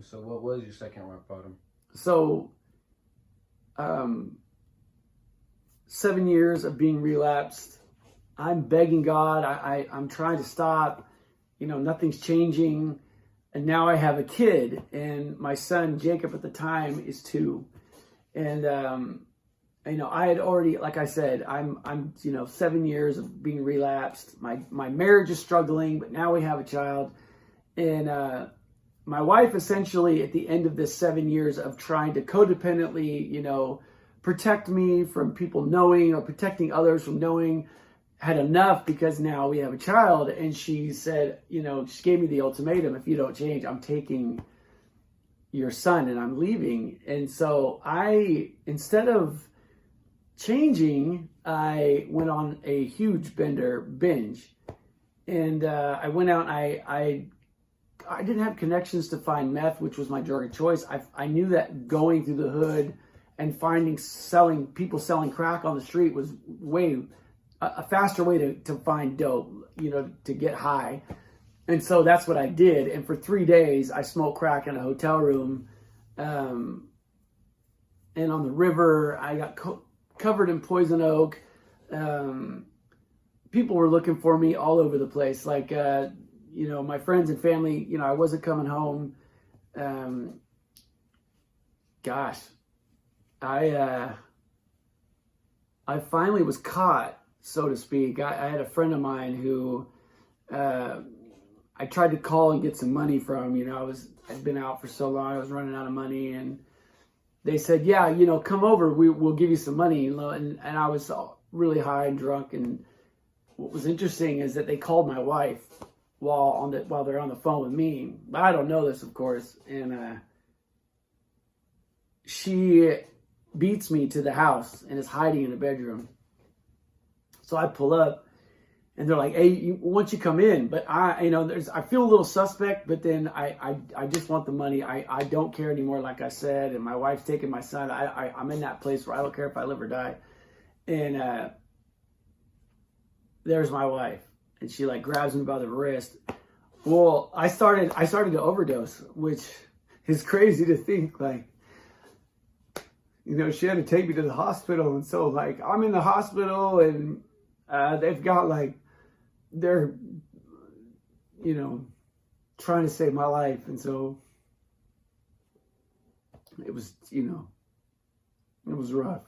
So what was your second rock bottom? So, 7 years of being relapsed. I'm begging God. I'm trying to stop. Nothing's changing. And now I have a kid, and my son Jacob at the time is 2. And I had already, like I said, I'm 7 years of being relapsed. My marriage is struggling, but now we have a child, and my wife essentially at the end of this 7 years of trying to codependently, protect me from people knowing or protecting others from knowing, had enough because now we have a child. And she said, she gave me the ultimatum: if you don't change, I'm taking your son and I'm leaving. And so instead of changing, I went on a huge binge. And I went out and I didn't have connections to find meth, which was my drug of choice. I knew that going through the hood and finding people selling crack on the street was a faster way to find dope, to get high. And so that's what I did. And for 3 days, I smoked crack in a hotel room. And on the river, I got covered in poison oak. People were looking for me all over the place. Like, my friends and family, I wasn't coming home. Gosh, I finally was caught, so to speak. I had a friend of mine who I tried to call and get some money from. I'd been out for so long, I was running out of money, and they said, yeah, come over, we'll give you some money. And I was really high and drunk. And what was interesting is that they called my wife while they're on the phone with me. I don't know this, of course. And she beats me to the house and is hiding in the bedroom. So I pull up, and they're like, hey, once you come in, but I feel a little suspect, but then I just want the money. I don't care anymore, like I said, and my wife's taking my son. I'm in that place where I don't care if I live or die. And there's my wife, and she grabs me by the wrist. Well, I started to overdose, which is crazy to think. She had to take me to the hospital, and so I'm in the hospital, and they've got they're trying to save my life. And so it was it was rough.